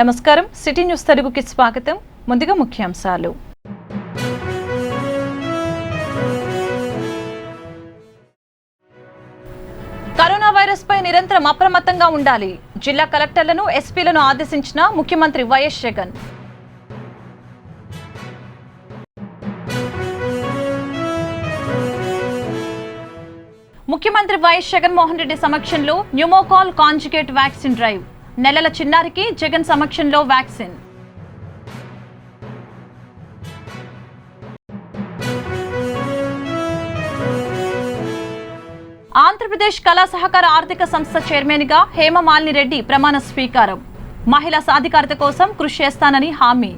నమస్కారం city news తెలుగుకి స్వాగతం. ముందుగా ముఖ్యాంశాలు. కరోనా వైరస్ పై నిరంతరం అప్రమత్తంగా ఉండాలి. జిల్లా కలెక్టర్లను ఎస్పీలను ఆదేశించిన ముఖ్యమంత్రి వైఎస్ జగన్. ముఖ్యమంత్రి వైఎస్ జగన్మోహన్ రెడ్డి సమక్షంలో న్యూమోకాల్ కాంజుగేట్ వ్యాక్సిన్ డ్రైవ్. నెలల చిన్నారికి జగన్ సమక్షంలో వ్యాక్సిన్. ఆంధ్రప్రదేశ్ కళా సహకార ఆర్థిక సంస్థ చైర్మన్ గా హేమమాలిని రెడ్డి ప్రమాణ స్వీకారం. మహిళా సాధికారత కోసం కృషి చేస్తానని హామీ.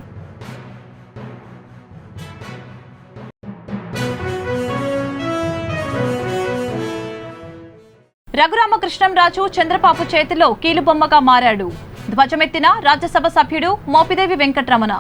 రఘురామకృష్ణంరాజు చంద్రబాబు చేతిలో కీలుబొమ్మగా మారాడు. ధ్వజమెత్తిన రాజ్యసభ సభ్యుడు మోపిదేవి వెంకటరమణ.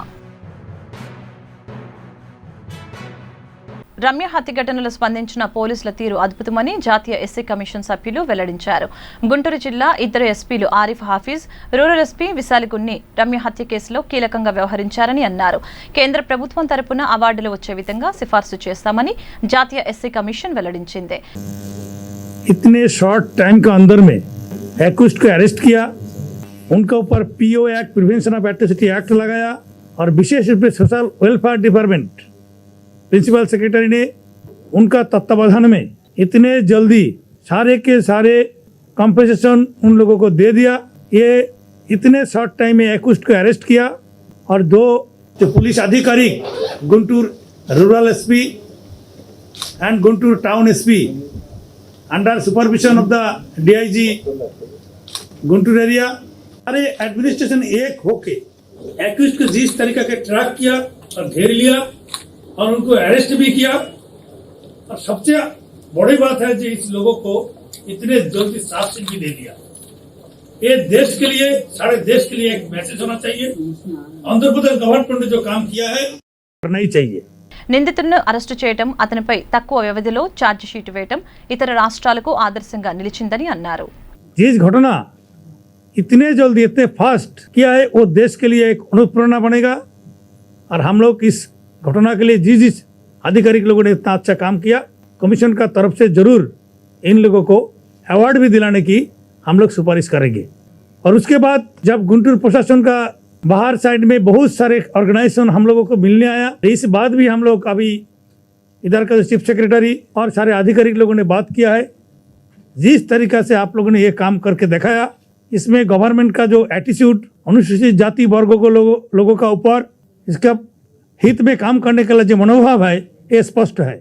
రమ్య హత్య ఘటనలో స్పందించిన పోలీసుల తీరు అద్భుతమని జాతీయ ఎస్సీ కమిషన్ సభ్యులు వెల్లడించారు. గుంటూరు జిల్లా ఇద్దరు ఎస్పీలు ఆరిఫ్ హాఫీజ్, రూరల్ ఎస్పీ విశాలిగున్ని రమ్య హత్య కేసులో కీలకంగా వ్యవహరించారని అన్నారు. కేంద్ర ప్రభుత్వం తరపున అవార్డులు వచ్చే విధంగా సిఫార్సు చేస్తామని జాతీయ ఎస్సీ కమిషన్ వెల్లడించింది. इतने शॉर्ट टाइम के अंदर में एक्यूज्ड को अरेस्ट किया, उनके ऊपर PO act prevention of atrocity act लगाया और विशेष रूप से social welfare department principal secretary ने उनका तत्वावधान में इतने जल्दी सारे के सारे कॉम्पेंसेशन उन लोगों को दे दिया. ये इतने शॉर्ट टाइम में एक्यूज्ड को अरेस्ट किया और दो जो पुलिस अधिकारी Guntur rural SP and Guntur town SP under supervision of the DIG Guntur area, सारे एडमिनिस्ट्रेशन एक होके एक्यूज्ड को जिस तरीके के ट्रैक किया और घेर लिया और उनको अरेस्ट भी किया. और सबसे बड़ी बात है कि इस लोगों को इतने जल्दी शासन भी दे दिया. ये देश के लिए, सारे देश के लिए एक मैसेज होना चाहिए. आंध्र प्रदेश गवर्नमेंट ने जो काम किया है करना ही चाहिए. నిందితులను అరెస్టు చేయడం, అతనిపై తక్కువ వ్యవధిలో ఛార్జ్ షీట్ వేయడం ఇతర రాష్ట్రాలకు ఆదర్శంగా నిలిచిందని అన్నారు. जिस घटना इतने जल्दी इतने फास्ट किया है वो देश के लिए एक अनुप्रेरणा बनेगा. और हम लोग इस घटना के लिए जिस आधिकारिक लोगों ने इतना अच्छा काम किया, कमीशन का तरफ से जरूर इन लोगों को अवार्ड भी दिलाने की हम लोग सिफारिश करेंगे. और उसके बाद जब गुंटूर प्रशासन का बाहर साइड में बहुत सारे ऑर्गेनाइजेशन हम लोगों को मिलने आया, इस बात भी हम लोग अभी इधर का चीफ सेक्रेटरी और सारे आधिकारिक लोगों ने बात किया है. जिस तरीका से आप लोगों ने ये काम करके दिखाया, इसमें गवर्नमेंट का जो एटीट्यूड अनुसूचित जाति वर्गों को लोगों का ऊपर इसका हित में काम करने का जो मनोभाव है ये स्पष्ट है.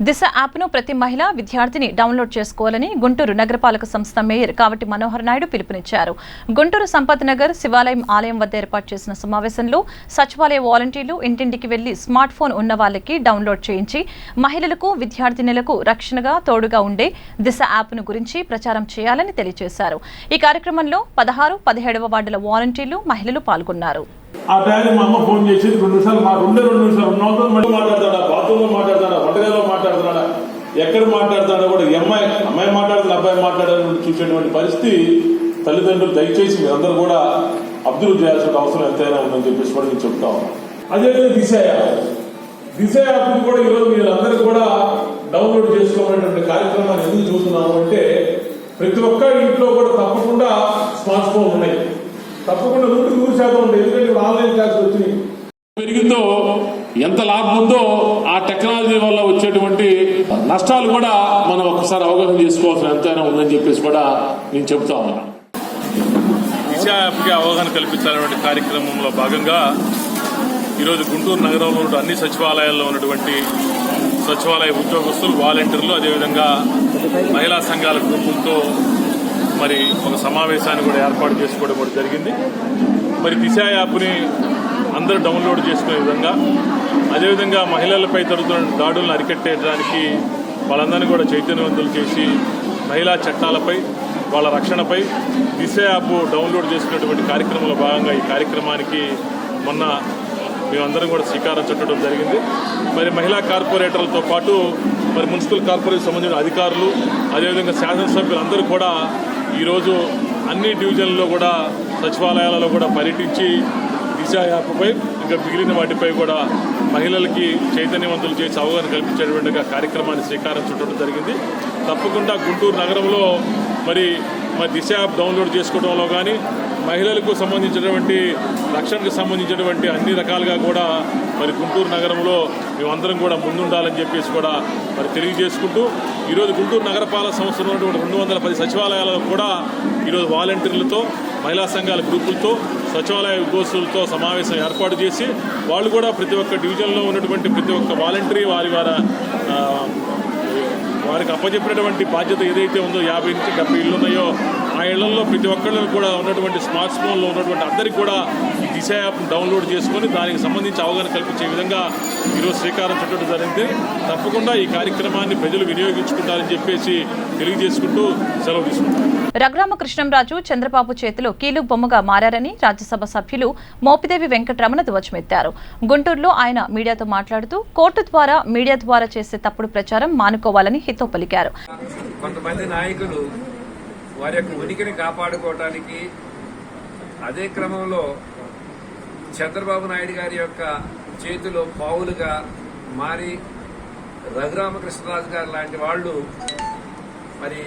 దిశ యాప్ను ప్రతి మహిళ విద్యార్థిని డౌన్లోడ్ చేసుకోవాలని గుంటూరు నగరపాలక సంస్థ మేయర్ కావటి మనోహర్ నాయుడు పిలుపునిచ్చారు. గుంటూరు సంపత్ నగర్ శివాలయం ఆలయం వద్ద ఏర్పాటు చేసిన సమావేశంలో సచివాలయ వాలంటీర్లు ఇంటింటికి వెళ్లి స్మార్ట్ ఫోన్ ఉన్న వాళ్ళకి డౌన్లోడ్ చేయించి మహిళలకు, విద్యార్థినులకు రక్షణగా తోడుగా ఉండే దిశ యాప్ను గురించి ప్రచారం చేయాలని తెలియజేశారు. ఈ కార్యక్రమంలో 16, 17వ వార్డుల వాలంటీర్లు, మహిళలు పాల్గొన్నారు. ఆ టైంకి మా అమ్మ ఫోన్ చేసి 2 నిమిషాలు మా 2 నిమిషాలు ఉన్నతో మళ్ళీ మాట్లాడతాడా, బాత్రూంలో మాట్లాడతాడా, వంటగదిలో మాట్లాడతాడా, ఎక్కడ మాట్లాడతాడో కూడా అమ్మాయి మాట్లాడుతున్న అబ్బాయి మాట్లాడాలని చూసేటువంటి పరిస్థితి తల్లిదండ్రులు దయచేసి మీరందరూ కూడా అబ్జర్వ్ చేయాల్సిన అవసరం ఎంతైనా ఉందని చెప్పేసి కూడా నేను చెప్తా ఉన్నాను. అదేవిధంగా దిశ యాప్ కూడా ఈరోజు మీరందరూ కూడా డౌన్లోడ్ చేసుకోవాలనేటువంటి కార్యక్రమాన్ని ఎందుకు చూస్తున్నాము అంటే ప్రతి ఒక్క ఇంట్లో కూడా తప్పకుండా స్మార్ట్ ఫోన్ ఉన్నాయి, తప్పకుండా 100% ఉంటాయి. ఎందుకంటే ఆన్లైన్ క్లాసులు వచ్చినాయి. పెరిగిందో ఎంత లాభం ఉందో ఆ టెక్నాలజీ వల్ల వచ్చేటువంటి నష్టాలు కూడా మనం ఒకసారి అవగాహన చేసుకోవాల్సిన ఎంతైనా ఉందని చెప్పేసి కూడా నేను చెప్తా ఉన్నాను. దిశ యాప్కి అవగాహన కల్పించాలనే కార్యక్రమంలో భాగంగా ఈరోజు గుంటూరు నగరంలో అన్ని సచివాలయాల్లో ఉన్నటువంటి సచివాలయ ఉద్యోగస్తులు, వాలంటీర్లు, అదేవిధంగా మహిళా సంఘాల గ్రూపులతో మరి ఒక సమావేశాన్ని కూడా ఏర్పాటు చేసుకోవడం కూడా జరిగింది. మరి దిశ యాప్ని అందరూ డౌన్లోడ్ చేసుకునే విధంగా, అదేవిధంగా మహిళలపై జరుగుతున్న దాడులను అరికట్టేయడానికి వాళ్ళందరినీ కూడా చైతన్యవంతులు చేసి మహిళా చట్టాలపై, వాళ్ళ రక్షణపై దిశ యాప్ డౌన్లోడ్ చేసుకునేటువంటి కార్యక్రమంలో భాగంగా ఈ కార్యక్రమానికి మొన్న మేమందరం కూడా శ్రీకారం చుట్టడం జరిగింది. మరి మహిళా కార్పొరేటర్లతో పాటు మరి మున్సిపల్ కార్పొరేషన్ సంబంధించిన అధికారులు, అదేవిధంగా శాసనసభ్యులందరూ కూడా ఈరోజు అన్ని డివిజన్లలో కూడా సచివాలయాలలో కూడా పర్యటించి దిశ యాప్పై ఇంకా మిగిలిన వాటిపై కూడా మహిళలకి చైతన్యవంతులు చేసి అవగాహన కల్పించేటువంటి కార్యక్రమాన్ని శ్రీకారం చుట్టడం జరిగింది. తప్పకుండా గుంటూరు నగరంలో మరి దిశ యాప్ డౌన్లోడ్ చేసుకోవడంలో కానీ మహిళలకు సంబంధించినటువంటి రక్షణకు సంబంధించినటువంటి అన్ని రకాలుగా కూడా మరి గుంటూరు నగరంలో మేమందరం కూడా ముందుండాలని చెప్పేసి కూడా మరి తెలియజేసుకుంటూ ఈరోజు గుంటూరు నగరపాలక సంస్థలో ఉన్నటువంటి 210 సచివాలయాలలో కూడా ఈరోజు వాలంటీర్లతో మహిళా సంఘాల గ్రూపులతో సచివాలయ ఉద్యోగులతో సమావేశం ఏర్పాటు చేసి వాళ్ళు కూడా ప్రతి ఒక్క డివిజన్లో ఉన్నటువంటి ప్రతి ఒక్క వాలంటీర్ వారికి అప్పచెప్పినటువంటి బాధ్యత ఏదైతే ఉందో 50 నుంచి 70 ఇళ్ళు ఉన్నాయో ఆ ఇళ్లలో ప్రతి ఒక్కళ్ళు కూడా ఉన్నటువంటి స్మార్ట్ ఫోన్లో ఉన్నటువంటి అందరికీ కూడా ఈ దిశ యాప్ను డౌన్లోడ్ చేసుకొని దానికి సంబంధించి అవగాహన కల్పించే విధంగా ఈరోజు శ్రీకారం చుట్టడం జరిగింది. తప్పకుండా ఈ కార్యక్రమాన్ని ప్రజలు వినియోగించుకుంటారని చెప్పేసి తెలియజేసుకుంటూ సెలవు తీసుకుంటారు. రఘురామకృష్ణంరాజు చంద్రబాబు చేతిలో కీలు బొమ్మగా మారారని రాజ్యసభ సభ్యులు మోపిదేవి వెంకటరమణ ధ్వజమెత్తారు. గుంటూరులో ఆయన మీడియాతో మాట్లాడుతూ కోర్టు ద్వారా మీడియా ద్వారా చేసే తప్పుడు ప్రచారం మానుకోవాలని హితో పలికారు. కొంతమంది నాయకులు వారి యొక్క ఉనికిని కాపాడుకోవడానికి అదే క్రమంలో చంద్రబాబు నాయుడు గారి యొక్క చేతిలో పావులుగా మారి రఘురామకృష్ణరాజు గారు లాంటి వాళ్ళు మరి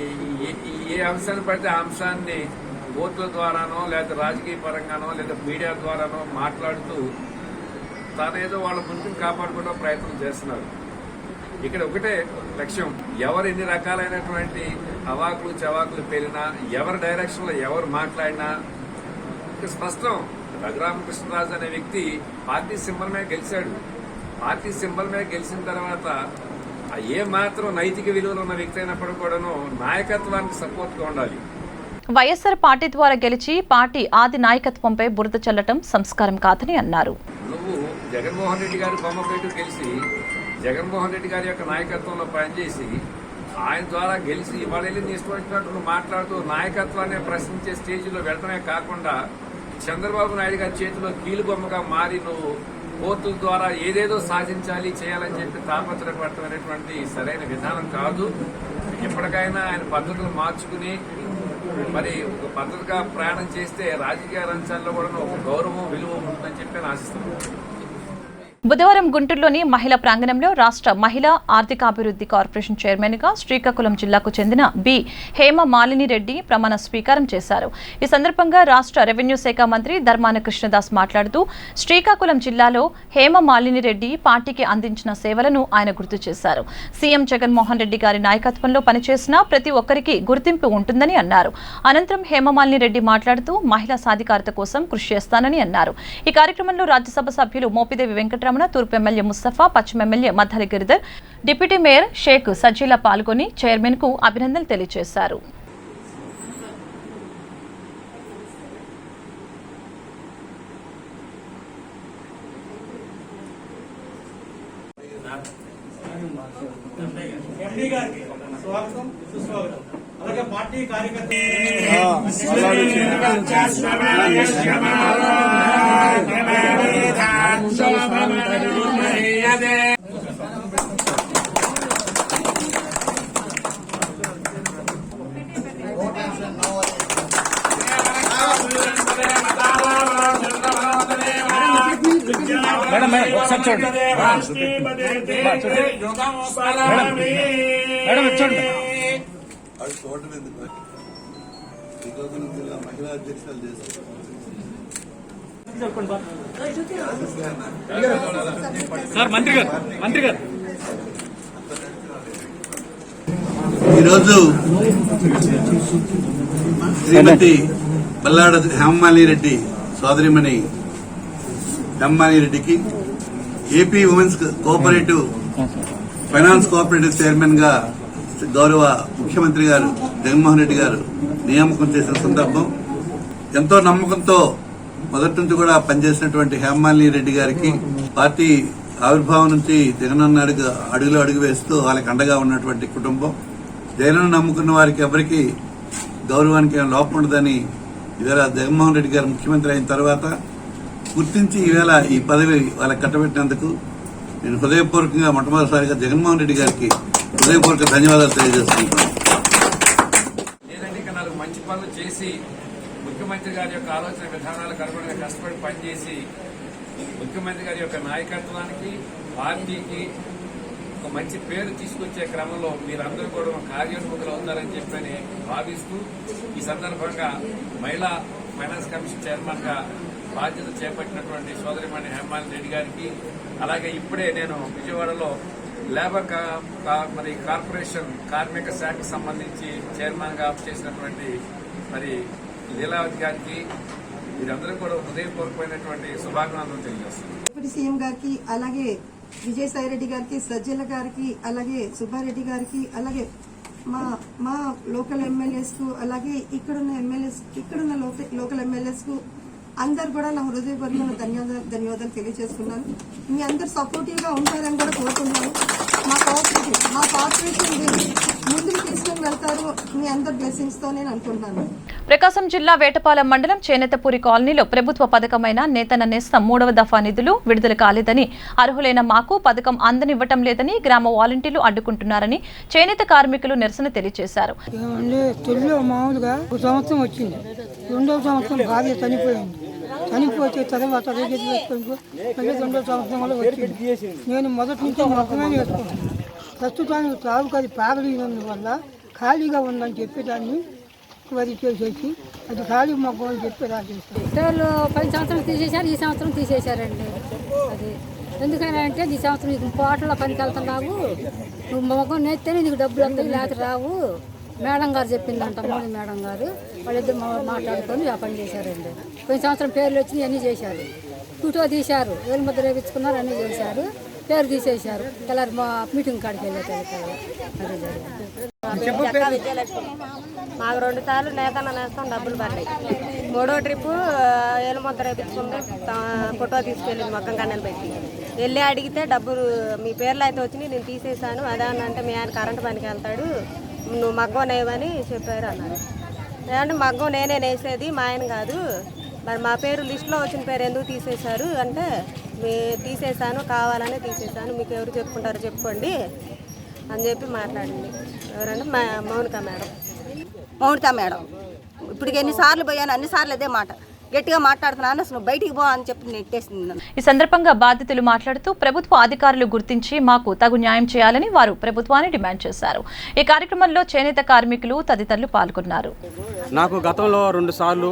ఏ అంశాన్ని పడితే ఆ అంశాన్ని కోర్టుల ద్వారానో లేదా రాజకీయ పరంగానో లేదా మీడియా ద్వారానో మాట్లాడుతూ తానేదో వాళ్ళ ఉనికిని కాపాడుకోవడం ప్రయత్నం చేస్తున్నారు. ఇక్కడ ఒకటే లక్ష్యం, ఎవరు ఎన్ని రకాలైనటువంటి అవాకులు చవాకులు పేలినా ఎవరి డైరెక్షన్ లో ఎవరు మాట్లాడినా స్పష్టం. రఘురామకృష్ణరాజు అనే వ్యక్తి పార్టీ సింబల్ మీద గెలిచాడు. పార్టీ సింబల్ మీద గెలిచిన తర్వాత ఏ మాత్రం నైతిక విలువలు ఉన్న వ్యక్తి అయినప్పుడు కూడాను నాయకత్వానికి సపోర్ట్ గా ఉండాలి. వైఎస్ఆర్ పార్టీ ద్వారా గెలిచి పార్టీ ఆది నాయకత్వంపై బురద చల్లటం సంస్కారం కాదని అన్నారు. నువ్వు జగన్మోహన్ రెడ్డి గారి బొమ్మ పెట్టు గెలిచి జగన్మోహన్ రెడ్డి గారి యొక్క నాయకత్వంలో పనిచేసి ఆయన ద్వారా గెలిచి ఇవాళ వెళ్ళి నీ ఇష్టం వచ్చినట్టు నువ్వు మాట్లాడుతూ నాయకత్వాన్ని ప్రశ్నించే స్టేజ్లో వెళ్ళడమే కాకుండా చంద్రబాబు నాయుడు గారి చేతిలో కీలు బొమ్మగా మారి నువ్వు కోర్టుల ద్వారా ఏదేదో సాధించాలి చేయాలని చెప్పి తాపత్రపడటం అనేటువంటి సరైన విధానం కాదు. ఎప్పటికైనా ఆయన పద్ధతులు మార్చుకుని మరి ఒక పద్ధతిగా ప్రయాణం చేస్తే రాజకీయ రంగాల్లో కూడా ఒక గౌరవం విలువ ఉంటుందని చెప్పి నేను ఆశిస్తున్నాను. బుధవారం గుంటూరులోని మహిళా ప్రాంగణంలో రాష్ట్ర మహిళా ఆర్థికాభివృద్ధి కార్పొరేషన్ చైర్మన్ గా శ్రీకాకుళం జిల్లాకు చెందిన బి హేమ మాలిని రెడ్డి ప్రమాణ స్వీకారం చేశారు. ఈ సందర్భంగా రాష్ట్ర రెవెన్యూ శాఖ మంత్రి ధర్మాన కృష్ణదాస్ మాట్లాడుతూ శ్రీకాకుళం జిల్లాలో హేమ మాలిని రెడ్డి పార్టీకి అందించిన సేవలను ఆయన గుర్తు చేశారు. సీఎం జగన్మోహన్ రెడ్డి గారి నాయకత్వంలో పనిచేసిన ప్రతి ఒక్కరికి గుర్తింపు ఉంటుందని అన్నారు. అనంతరం హేమమాలిని రెడ్డి మాట్లాడుతూ మహిళా సాధికారత కోసం కృషి చేస్తానని అన్నారు. ఈ కార్యక్రమంలో రాజ్యసభ సభ్యులు మోపిదేవి వెంకటరమణ, తూర్పు ఎమ్మెల్యే ముస్తఫా, పశ్చిమ MLA Maddali Giridhar, deputy mayor Sheikh Sajila పాల్గొని చైర్మన్ కు అభినందనలు తెలియజేశారు. అలాగే పార్టీ కార్యకర్తలు మేడం ఒకసారి చూడండి మేడం చూడండి. శ్రీకాకుళం జిల్లా మహిళా అధ్యక్షులు చేస్తారు. మంత్రి గారు ఈరోజు శ్రీమతి బల్లాడ హేమమాలిని రెడ్డి సోదరిమణి హేమమాలిని రెడ్డికి AP women's cooperative finance cooperative chairman గా గౌరవ ముఖ్యమంత్రి గారు జగన్మోహన్ రెడ్డి గారు నియామకం చేసిన సందర్భం, ఎంతో నమ్మకంతో మొదటి నుంచి కూడా పనిచేసినటువంటి హేమమాలిని రెడ్డి గారికి పార్టీ ఆవిర్భావం నుంచి జగనన్న అడుగులో అడుగు వేస్తూ వాళ్ళకి అండగా ఉన్నటువంటి కుటుంబం, జగనన్న నమ్ముకున్న వారికి ఎవరికి గౌరవానికి లోపం ఉండదని ఈవేళ జగన్మోహన్ రెడ్డి గారు ముఖ్యమంత్రి అయిన తర్వాత గుర్తించి ఈవేళ ఈ పదవి వాళ్ళకి కట్టబెట్టినందుకు నేను హృదయపూర్వకంగా మొట్టమొదటిసారిగా జగన్మోహన్ రెడ్డి గారికి హృదయపూర్వక ధన్యవాదాలు తెలియజేస్తున్నాను. లేదంటే ఇక 4 మంచి పనులు చేసి ముఖ్యమంత్రి గారి యొక్క ఆలోచన విధానాలకు అనుగుణంగా కష్టపడి పనిచేసి ముఖ్యమంత్రి గారి యొక్క నాయకత్వానికి పార్టీకి ఒక మంచి పేరు తీసుకొచ్చే క్రమంలో మీరందరూ కూడా కార్యోన్ముఖులు అవుతారని చెప్పని భావిస్తూ ఈ సందర్భంగా మహిళా ఫైనాన్స్ కమిషన్ చైర్మన్ గా బాధ్యత చేపట్టినటువంటి సోదరిమణి హేమాలి రెడ్డి గారికి, అలాగే ఇప్పుడే నేను విజయవాడలో లేబర్ మరి కార్పొరేషన్ కార్మిక శాఖకు సంబంధించి చైర్మన్ గా చేసినటువంటి మరి లీలావతి గారికి మీరందరూ కూడా హృదయపూర్వకమైనటువంటి శుభాకాంక్షలు తెలియజేస్తున్నాను. డిప్యూటీ సీఎం గారికి, అలాగే విజయసాయి రెడ్డి గారికి, సజ్జల గారికి, అలాగే సుబ్బారెడ్డి గారికి, అలాగే మా లోకల్ ఎమ్మెల్యేస్ కు, అలాగే ఇక్కడున్న లోకల్ ఎమ్మెల్యేస్ కు అందరు కూడా నా హృదయపూర్వక ధన్యవాదాలు తెలియజేస్తున్నాను. మీ అందరు సపోర్టివ్ గా ఉంటారని కూడా కోరుతున్నాను. మా కార్పొరేషన్ ముందుకు తీసుకుని వెళ్తారు మీ అందరి బ్లెస్సింగ్స్ తో నేను అనుకుంటున్నాను. ప్రకాశం జిల్లా వేటపాలెం మండలం చేనేతపూరి కాలనీలో ప్రభుత్వ పథకమైన నేతన్న నేస్తం 3వ దఫా నిధులు విడుదల కాలేదని, అర్హులైన మాకు పథకం అందనివ్వటం లేదని గ్రామ వాలంటీర్లు అడ్డుకుంటున్నారని చేనేత కార్మికులు నిరసన తెలియజేశారు. మామూలుగా ఒక సంవత్సరం వచ్చింది, 2వ సంవత్సరం భార్య చనిపోయింది. చనిపోతే తర్వాత రేగెట్ వేసుకుంటూ 2వ సంవత్సరంలో వచ్చింది. నేను మొదటి నుంచి మొత్తమే వేసుకున్నాను. ప్రస్తుతానికి తాలూకాది వల్ల ఖాళీగా ఉందని చెప్పేదాన్ని వరి చేసేసి అది ఖాళీ మొగ్గ అని చెప్పి రాజేస్తారు. 10 సంవత్సరం తీసేశారు, ఈ సంవత్సరం తీసేశారండి. అది ఎందుకంటే ఈ సంవత్సరం నీకు పోటలో పనికి వెళ్తున్నావు, నువ్వు మొగ్గం నేస్తేనే నీకు డబ్బులు వస్తాయి, లేకపోతే రావు. మేడం గారు చెప్పిందంట, మోడీ మేడం గారు, వాళ్ళిద్దరు మాట్లాడుకొని ఆ పని చేశారండి. పోయిన సంవత్సరం పేర్లు వచ్చినాయి, అన్నీ చేశారు. ఫోటో తీశారు, వేలు ముద్ర వేయించుకున్నారు, అన్నీ చేశారు. పేరు తీసేశారు. తెల్లారి మా మీటింగ్ కాడికి వెళ్ళేటప్పుడు మాకు 2 సార్లు నేతన్న నేస్తాం డబ్బులు పడ్డాయి. 3వ ట్రిప్పు ఏలుముద్ర వేయించుకుంటే ఫోటో తీసుకెళ్ళింది మొక్కం కన్నెలు పెట్టి. వెళ్ళి అడిగితే డబ్బులు మీ పేర్లు అయితే వచ్చినాయి, నేను తీసేసాను. అదే అంటే మీ ఆయన కరెంటు పనికి వెళ్తాడు, నువ్వు మగ్గం నేవని చెప్పారు అన్నారు. ఏమంటే మగ్గం నేనే నేసేది, మా ఆయన కాదు, మరి మా పేరు లిస్టులో వచ్చిన పేరు ఎందుకు తీసేశారు అంటే, తీసేసాను, కావాలనే తీసేసాను, మీకు ఎవరు చెప్పుకుంటారో చెప్పుకోండి అని చెప్పి మాట్లాడింది. ఎవరంటే మౌనిక మేడం. ఇప్పటికి ఎన్నిసార్లు పోయాను, అన్నిసార్లు అదే మాట గట్టిగా మాట్లాడుతున్నాను, అసలు బయటికి పో అని చెప్పి నెట్టేసింది. ఈ సందర్భంగా బాధితులు మాట్లాడుతూ ప్రభుత్వ అధికారులు గుర్తించి మాకు తగు న్యాయం చేయాలని వారు ప్రభుత్వాన్ని డిమాండ్ చేశారు. ఈ కార్యక్రమంలో చేనేత కార్మికులు తదితరులు పాల్గొన్నారు. నాకు గతంలో 2 సార్లు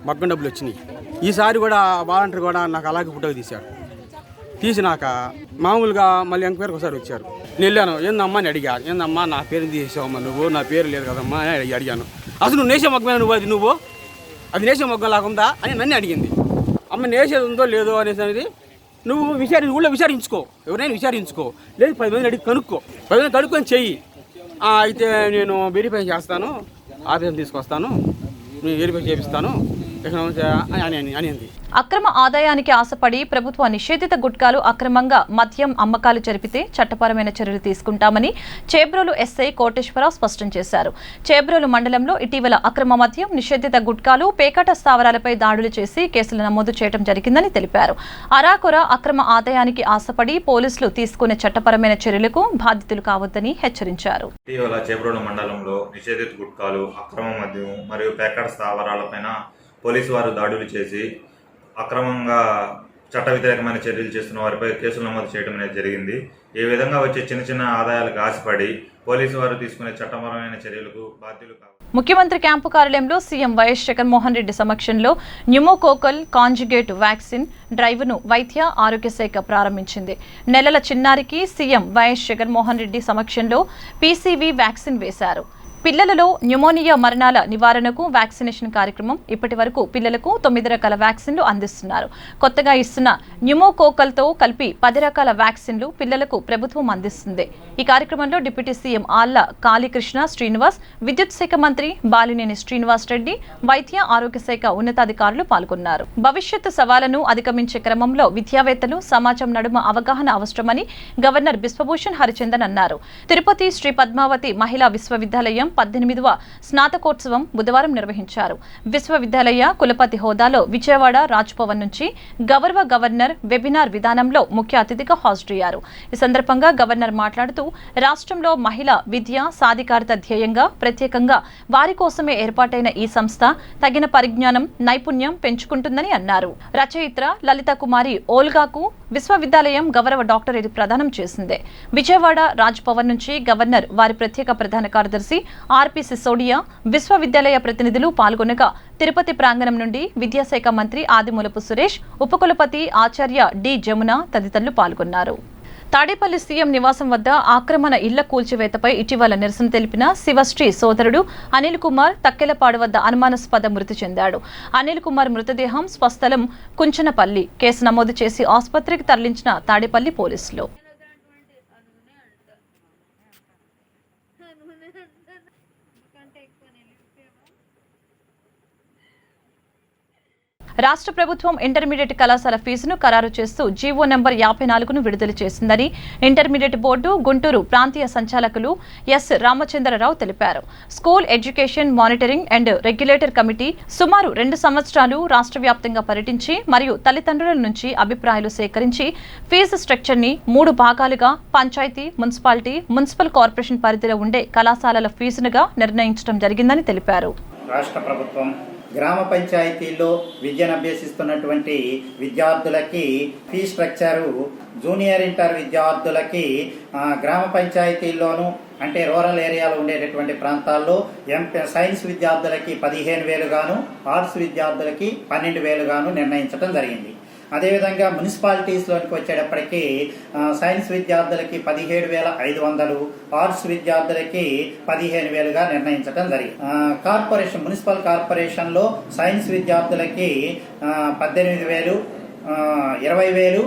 మగ్గం డబ్బులు వచ్చినాయి. ఈసారి కూడా వాలంటీర్ కూడా నాకు అలాగే ఫోటో తీసినాక మామూలుగా మళ్ళీ ఎంక్వైరీకి ఒకసారి వచ్చారు. నేను వెళ్ళాను, ఏందమ్మా అని అడిగా. ఏందమ్మా నా పేరు తీసేసావమ్మా నువ్వు, నా పేరు లేదు కదమ్మా అని అడిగాను. అసలు నువ్వు నేసే మగ్గమే నువ్వు అది నేసే మగ్గం లాగుందా అని నన్ను అడిగింది. అమ్మ నేసేది ఉందో లేదో అనేది నువ్వు ఊళ్ళో విచారించుకో, ఎవరైనా విచారించుకో, లేదు 10 మందిని అడిగి కనుక్కో, 10 మంది కనుక్కొని చెయ్యి. అయితే నేను వెరిఫై చేస్తాను, ఆఫీస్ తీసుకొస్తాను, నేను వెరిఫై చేపిస్తాను అనింది. అక్రమ ఆదాయానికి ఆశపడి ప్రభుత్వ నిషేధిత గుట్కాలు అక్రమంగా మద్యం అమ్మకాలు జరిపితే చట్టపరమైన చర్యలు తీసుకుంటామని చేబ్రోలు ఎస్ఐ కోటేశ్వరరావు స్పష్టం చేశారు. చేబ్రోలు మండలంలో ఇటీవల అక్రమ మద్యం, నిషేధిత గుట్కాలు, పేకాట స్థావరాలపై దాడులు చేసి కేసులు నమోదు చేయడం జరిగిందని తెలిపారు. అరాకొర అక్రమ ఆదాయానికి ఆశపడి పోలీసులు తీసుకునే చట్టపరమైన చర్యలకు బాధితులు కావద్దని హెచ్చరించారు. ఇటీవల చేబ్రోలు మండలంలో నిషేధిత గుట్కాలు, అక్రమ మద్యం మరియు పేకాట స్థావరాలపైన పోలీసు వారు దాడులు చేసి అక్రమంగా చట్ట వ్యతిరేకమైన చర్యలు చేస్తున్న వారిపై కేసులు నమోదు చేయడం అనేది జరిగింది. ఈ విధంగా వచ్చే చిన్న ఆదాయాలకు ఆశపడి పోలీసు వారు తీసుకునే చట్టపరమైన చర్యలకు బాధ్యులు కావాలి. ముఖ్యమంత్రి క్యాంపు కార్యాలయంలో సీఎం వైఎస్ జగన్మోహన్ రెడ్డి సమక్షంలో న్యూమోకోకల్ కాంజుగేట్ వ్యాక్సిన్ డ్రైవ్ను వైద్య ఆరోగ్య శాఖ ప్రారంభించింది. నెలల చిన్నారికి సీఎం వైఎస్ జగన్మోహన్ రెడ్డి సమక్షంలో పీసీవీ వ్యాక్సిన్ వేశారు. పిల్లలలో న్యూమోనియా మరణాల నివారణకు వ్యాక్సినేషన్ కార్యక్రమం. ఇప్పటి వరకు పిల్లలకు 9 రకాల వ్యాక్సిన్లు అందిస్తున్నారు. కొత్తగా ఇస్తున్న న్యూమోకోకల్తో కలిపి 10 రకాల వ్యాక్సిన్లు పిల్లలకు ప్రభుత్వం అందిస్తుంది. ఈ కార్యక్రమంలో డిప్యూటీ సీఎం ఆళ్ల కాళీకృష్ణ శ్రీనివాస్, విద్యుత్ శాఖ మంత్రి బాలినేని శ్రీనివాస్ రెడ్డి, వైద్య ఆరోగ్య శాఖ ఉన్నతాధికారులు పాల్గొన్నారు. భవిష్యత్తు సవాళ్లను అధిగమించే క్రమంలో విద్యావేత్తలు, సమాజం నడుమ అవగాహన అవసరమని గవర్నర్ బిశ్వభూషణ్ హరిచందన్ అన్నారు. తిరుపతి శ్రీ పద్మావతి మహిళా విశ్వవిద్యాలయం 18వ స్నాతకోత్సవం బుధవారం నిర్వహించారు. విశ్వవిద్యాలయ కులపతి హోదాలో విజయవాడ రాజ్భవన్ నుంచి గౌరవ గవర్నర్ వెబినార్ విధానంలో ముఖ్య అతిథిగా హాజరయ్యారు. ఈ సందర్భంగా గవర్నర్ మాట్లాడుతూ రాష్ట్రంలో మహిళా విద్య సాధికారత ధ్యేయంగా ప్రత్యేకంగా వారి కోసమే ఏర్పాటైన ఈ సంస్థ తగిన పరిజ్ఞానం నైపుణ్యం పెంచుకుంటుందని అన్నారు. రచయిత్ర లలిత కుమారి ఓల్గాకు విశ్వవిద్యాలయం గౌరవ డాక్టరేట్ ప్రదానం చేసింది. విజయవాడ రాజ్భవన్ నుంచి గవర్నర్ వారి ప్రత్యేక ప్రధాన కార్యదర్శి ఆర్పి సిసోడియా విశ్వవిద్యాలయ ప్రతినిధులు పాల్గొనగా తిరుపతి ప్రాంగణం నుండి విద్యాశాఖ మంత్రి ఆదిమూలపు సురేష్, ఉపకులపతి ఆచార్య డి జమున తదితరులు పాల్గొన్నారు. తాడేపల్లి సీఎం నివాసం వద్ద ఆక్రమణ ఇళ్ల కూల్చివేతపై ఇటీవల నిరసన తెలిపిన శివశ్రీ సోదరుడు అనిల్ కుమార్ తక్కెలపాడు వద్ద అనుమానాస్పద మృతి చెందాడు. అనిల్ కుమార్ మృతదేహం స్వస్థలం కుంచనపల్లి. కేసు నమోదు చేసి ఆసుపత్రికి తరలించిన తాడేపల్లి పోలీసులు. రాష్ట్ర ప్రభుత్వం ఇంటర్మీడియట్ కళాశాల ఫీజును ఖరారు చేస్తూ జీవో నెంబర్ 54ను విడుదల చేసిందని ఇంటర్మీడియట్ బోర్డు గుంటూరు ప్రాంతీయ సంచాలకులు ఎస్ రామచంద్రరావు తెలిపారు. School education monitoring and regulator committee సుమారు 2 సంవత్సరాలు రాష్ట్ర వ్యాప్తంగా పర్యటించి మరియు తల్లిదండ్రుల నుంచి అభిప్రాయాలు సేకరించి ఫీజు స్ట్రక్చర్ ని 3 భాగాలుగా పంచాయతీ, మున్సిపాలిటీ, మున్సిపల్ కార్పొరేషన్ పరిధిలో ఉండే కళాశాలల ఫీజునుగా నిర్ణయించడం జరిగిందని తెలిపారు. రాష్ట్ర ప్రభుత్వం గ్రామ పంచాయతీల్లో విద్యను అభ్యసిస్తున్నటువంటి విద్యార్థులకి ఫీ స్ట్రక్చరు జూనియర్ ఇంటర్ విద్యార్థులకి గ్రామ పంచాయతీల్లోనూ అంటే రూరల్ ఏరియాలో ఉండేటటువంటి ప్రాంతాల్లో సైన్స్ విద్యార్థులకి 15,000 గాను, ఆర్ట్స్ విద్యార్థులకి 12,000 గాను నిర్ణయించడం జరిగింది. అదేవిధంగా మున్సిపాలిటీస్లోకి వచ్చేటప్పటికి సైన్స్ విద్యార్థులకి 17,500, ఆర్ట్స్ విద్యార్థులకి 15,000గా నిర్ణయించడం జరిగింది. కార్పొరేషన్ మున్సిపల్ కార్పొరేషన్లో సైన్స్ విద్యార్థులకి 18,000, 20,000,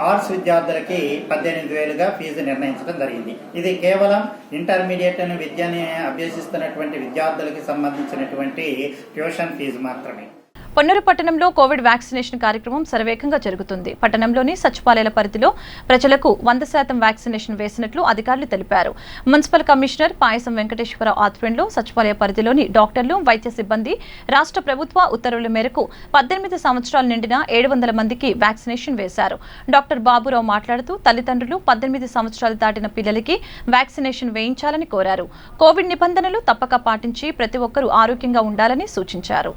ఆర్ట్స్ విద్యార్థులకి 18,000గా ఫీజు నిర్ణయించడం జరిగింది. ఇది కేవలం ఇంటర్మీడియట్ విద్యని అభ్యసిస్తున్నటువంటి విద్యార్థులకి సంబంధించినటువంటి ట్యూషన్ ఫీజు మాత్రమే. పొన్నూరు పట్టణంలో కోవిడ్ వ్యాక్సినేషన్ కార్యక్రమం శరవేగంగా జరుగుతుంది. పట్టణంలోని సచివాలయాల పరిధిలో ప్రజలకు 100% వ్యాక్సినేషన్ వేసినట్లు అధికారులు తెలిపారు. మున్సిపల్ కమిషనర్ పాయసం వెంకటేశ్వరరావు ఆధ్వర్యంలో సచివాలయ పరిధిలోని డాక్టర్లు, వైద్య సిబ్బంది రాష్ట్ర ప్రభుత్వ ఉత్తర్వుల మేరకు 18 సంవత్సరాలు నిండిన 700 మందికి వ్యాక్సినేషన్ వేశారు. డాక్టర్ బాబురావు మాట్లాడుతూ తల్లిదండ్రులు 18 సంవత్సరాలు దాటిన పిల్లలకి వ్యాక్సినేషన్ వేయించాలని కోరారు. కోవిడ్ నిబంధనలు తప్పక పాటించి ప్రతి ఒక్కరూ ఆరోగ్యంగా ఉండాలని సూచించారు.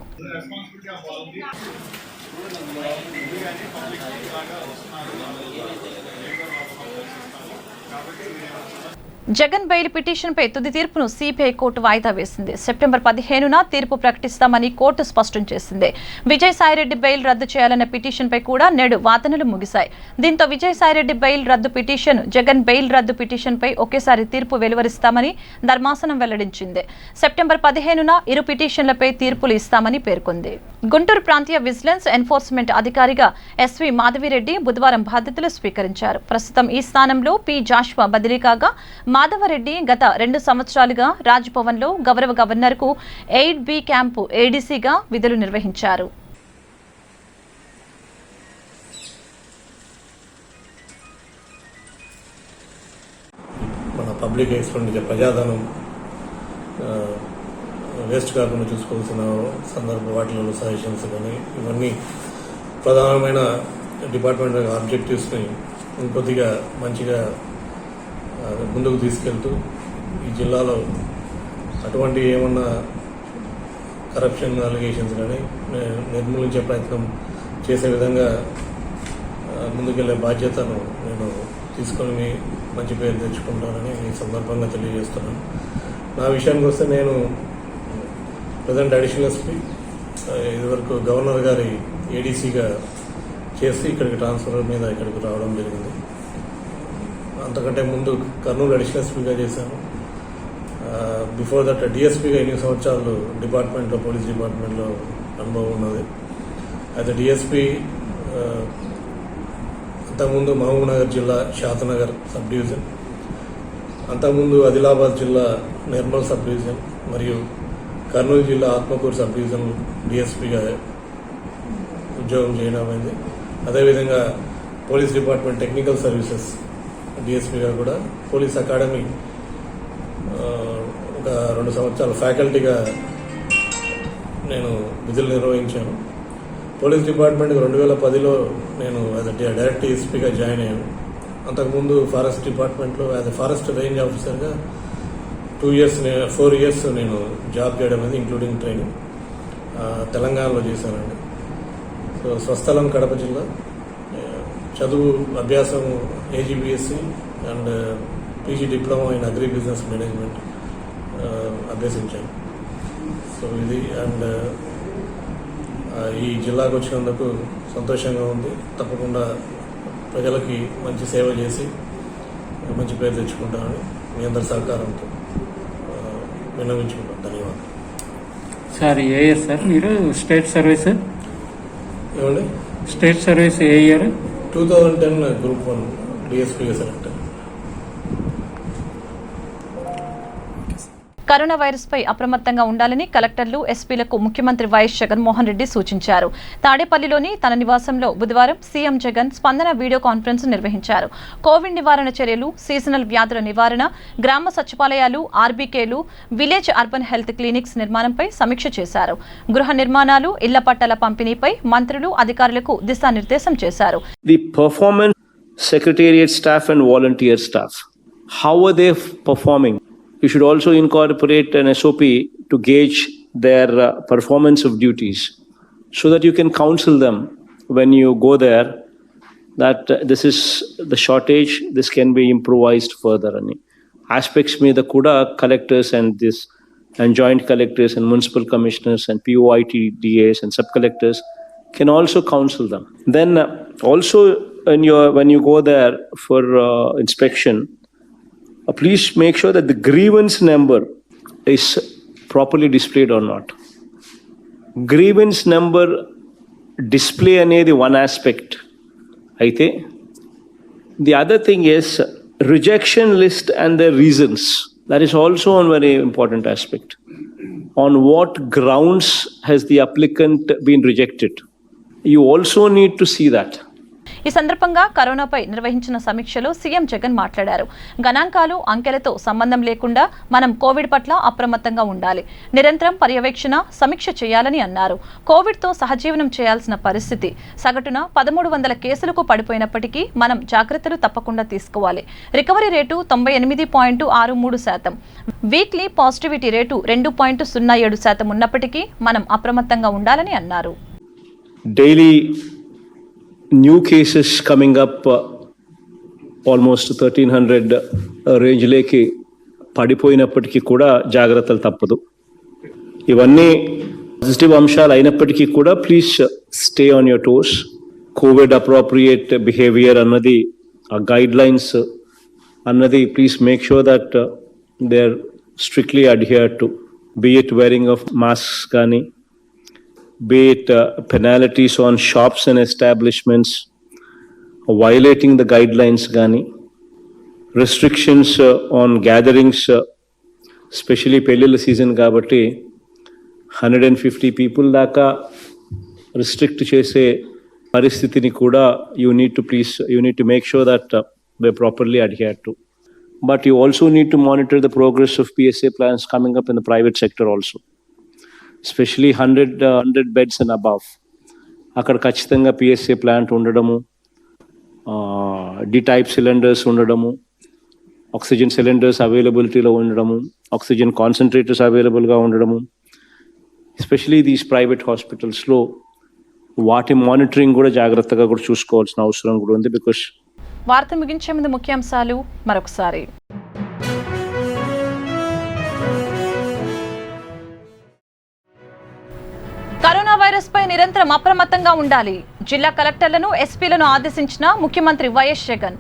జగన్ బెయిల్ పిటిషన్పై తుది తీర్పును సిబిఐ కోర్టు వాయిదా వేసింది. సెప్టెంబర్ 15న తీర్పు ప్రకటిస్తామని కోర్టు స్పష్టం చేసింది. విజయసాయిరెడ్డి బెయిల్ రద్దు చేయాలన్న పిటిషన్పై కూడా నేడు వాదనలు ముగిశాయి. దీంతో విజయసాయిరెడ్డి బెయిల్ రద్దు పిటిషన్, జగన్ బెయిల్ రద్దు పిటిషన్పై ఒకేసారి తీర్పు వెలువరిస్తామని ధర్మాసనం వెల్లడించింది. సెప్టెంబర్ 15న ఇరు పిటిషన్లపై తీర్పులు ఇస్తామని పేర్కొంది. గుంటూరు ప్రాంతీయ విజిలెన్స్ ఎన్ఫోర్స్మెంట్ అధికారిగా ఎస్వి మాధవిరెడ్డి బుధవారం బాధ్యతలు స్వీకరించారు. ప్రస్తుతం ఈ స్థానంలో పి జాషువా బదిలీ కాగా మాధవరెడ్డి గత 2 సంవత్సరాలుగా రాజ్భవన్లో గౌరవ గవర్నర్కు 8B క్యాంపు ఏడీసీగా విధులు నిర్వహించారు. మన పబ్లిక్ ఎక్స్పెండిచర్ ప్రజాధనం వేస్ట్ కాకుండా చూసుకోవాల్సిన సందర్భం వాటిలో సజెషన్స్ కానీ ఇవన్నీ ప్రధానమైన డిపార్ట్మెంట్ ఆబ్జెక్టివ్స్ని ఇంకొద్దిగా మంచిగా ముందుకు తీసుకెళ్తూ ఈ జిల్లాలో అటువంటి ఏమన్నా కరప్షన్ అలిగేషన్స్ కానీ నిర్మూలించే ప్రయత్నం చేసే విధంగా ముందుకెళ్లే బాధ్యతను నేను తీసుకొని మంచి పేరు తెచ్చుకుంటానని ఈ సందర్భంగా తెలియజేస్తున్నాను. నా విషయానికి వస్తే నేను ప్రజెంట్ అడిషనల్ ఎస్పీ, ఇదివరకు గవర్నర్ గారి ఏడీసీగా చేసి ఇక్కడికి ట్రాన్స్ఫర్ మీద ఇక్కడికి రావడం జరిగింది. అంతకంటే ముందు కర్నూలు అడిషనల్ ఎస్పీగా చేశాను. బిఫోర్ దట్ డిఎస్పీగా 8 సంవత్సరాలు డిపార్ట్మెంట్లో, పోలీస్ డిపార్ట్మెంట్లో అనుభవం ఉన్నది. అయితే డిఎస్పీ అంతకుముందు మహబూబ్నగర్ జిల్లా శాతనగర్ సబ్ డివిజన్, అంతకుముందు ఆదిలాబాద్ జిల్లా నిర్మల్ సబ్ డివిజన్ మరియు కర్నూలు జిల్లా ఆత్మకూరు సబ్ డివిజన్ డిఎస్పీగా ఉద్యోగం చేయడం అయింది. అదేవిధంగా పోలీస్ డిపార్ట్మెంట్ టెక్నికల్ సర్వీసెస్ డిఎస్పీగా కూడా, పోలీస్ అకాడమీ ఒక 2 సంవత్సరాలు ఫ్యాకల్టీగా నేను విధులు నిర్వహించాను. పోలీస్ డిపార్ట్మెంట్కి 2010లో నేను యాజ్ డైరెక్ట్ ఎస్పీగా జాయిన్ అయ్యాను. అంతకుముందు ఫారెస్ట్ డిపార్ట్మెంట్లో యాజ్ ఫారెస్ట్ రేంజ్ ఆఫీసర్గా 4 ఇయర్స్ నేను జాబ్ చేయడం అనేది ఇంక్లూడింగ్ ట్రైనింగ్ తెలంగాణలో చేశానండి. సో స్వస్థలం కడప జిల్లా. చదువు అభ్యాసం AGBSc and PG diploma in agri business management అభ్యసించాను. సో ఇది అండ్ ఈ జిల్లాకు వచ్చినందుకు సంతోషంగా ఉంది. తప్పకుండా ప్రజలకి మంచి సేవ చేసి మంచి పేరు తెచ్చుకుంటామని మీ అందరి సహకారంతో విన్నవించుకుంటాం. ధన్యవాదాలు సార్. ఏ ఇయర్ సార్ మీరు స్టేట్ సర్వీస్? ఏమండి స్టేట్ సర్వీస్ ఏ ఇయర్? 2010 గ్రూప్ 1 DSPగా సెలెక్ట్. కరోనా వైరస్ పై అప్రమత్తంగా ఉండాలని కలెక్టర్లు, ఎస్పీలకు ముఖ్యమంత్రి వైఎస్ జగన్మోహన్ రెడ్డి సూచించారు. తాడేపల్లిలోని తన నివాసంలో బుధవారం సీఎం జగన్ స్పందన వీడియో కాన్ఫరెన్స్ నిర్వహించారు. కోవిడ్ నివారణ చర్యలు, సీజనల్ వ్యాధుల నివారణ, గ్రామ సచివాలయాలు, ఆర్బీకేలు, విలేజ్ అర్బన్ హెల్త్ క్లినిక్స్ నిర్మాణంపై సమీక్ష చేశారు. గృహ నిర్మాణాలు, ఇళ్ల పట్టాల పంపిణీపై మంత్రులు, అధికారులకు దిశానిర్దేశం చేశారు. The performance secretariat staff and volunteer staff, how are they performing? You should also incorporate an SOP to gauge their performance of duties so that you can counsel them when you go there that this is the shortage, this can be improvised further. Aspects may the kuda collectors and joint collectors and municipal commissioners and POITDAs and sub-collectors can also counsel them. Then also when you go there for inspection, please make sure that the grievance number is properly displayed or not. Grievance number display anedi one aspect. Aithe the other thing is rejection list and the reasons. That is also a very important aspect. On what grounds has the applicant been rejected? You also need to see that. ఈ సందర్భంగా కరోనాపై నిర్వహించిన సమీక్షలో CM Jagan మాట్లాడారు. గణాంకాలు, అంకెలతో సంబంధం లేకుండా మనం కోవిడ్ పట్ల అప్రమత్తంగా ఉండాలి. నిరంతరం పర్యవేక్షణ, సమీక్ష చేయాలని అన్నారు. కోవిడ్తో సహజీవనం చేయాల్సిన పరిస్థితి. సగటున 1300 కేసులకు పడిపోయినప్పటికీ మనం జాగ్రత్తలు తప్పకుండా తీసుకోవాలి. Recovery rate 98.63%. Weekly positivity rate 2.07% ఉన్నప్పటికీ మనం అప్రమత్తంగా ఉండాలని అన్నారు. Daily new cases coming up almost 1300 range leki పడిపోయినప్పటికీ కూడా జాగ్రత్తలు తప్పదు. ఇవన్నీ పాజిటివ్ అంశాలు అయినప్పటికీ కూడా please stay on your toes. Covid appropriate behaviour అన్నది ఆ గైడ్ లైన్స్ అన్నది please make sure that they are strictly adhered to, be it wearing of masks కానీ, be it penalties on shops and establishments violating the guidelines gani, restrictions on gatherings, especially pellila season kabatti 150 people daka restrict chese paristhitini kuda you need to make sure that they're properly adhered to. But you also need to monitor the progress of PSA plans coming up in the private sector also, especially 100 beds and above. అక్కడ ఖచ్చితంగా PSA plant ఉండడము, D-type cylinders ఉండడము, oxygen cylinders అవైలబిలిటీలో ఉండడము, oxygen concentrators అవైలబుల్గా ఉండడము, especially these private హాస్పిటల్స్లో వాటి మానిటరింగ్ కూడా జాగ్రత్తగా కూడా చూసుకోవాల్సిన అవసరం కూడా ఉంది. బికాస్ వార్త ముగించే ముందు ముఖ్యాంశాలు మరొకసారి. కరోనా వైరస్ పై నిరంతరం అప్రమత్తంగా ఉండాలి. జిల్లా కలెక్టర్లను, ఎస్పీలను ఆదేశించిన ముఖ్యమంత్రి వైఎస్ జగన్.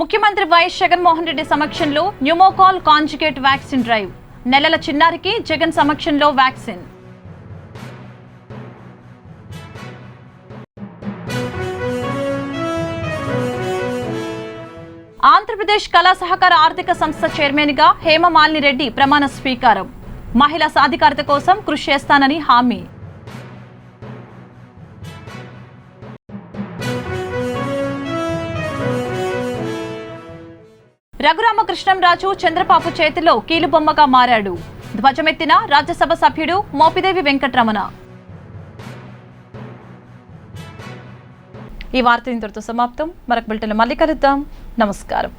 ముఖ్యమంత్రి వైఎస్ జగన్మోహన్ రెడ్డి సమక్షంలో న్యూమోకాల్ కాంజుగేట్ వ్యాక్సిన్ డ్రైవ్. నెలల చిన్నారికి జగన్ సమక్షంలో వ్యాక్సిన్. ఆంధ్రప్రదేశ్ కళా సహకార ఆర్థిక సంస్థ చైర్మన్ గా హేమమాలిని రెడ్డి ప్రమాణ స్వీకారం. మహిళా సాధికారత కోసం కృషి చేస్తానని హామీ. రఘురామకృష్ణంరాజు చంద్రబాబు చేతిలో కీలుబొమ్మగా మారాడు. ధ్వజమెత్తిన రాజ్యసభ సభ్యుడు మోపిదేవి వెంకటరమణ. ఈ వార్త ఇంతటితో సమాప్తం. మరొక బులెటిన్లో మళ్ళీ కలుద్దాం. నమస్కారం.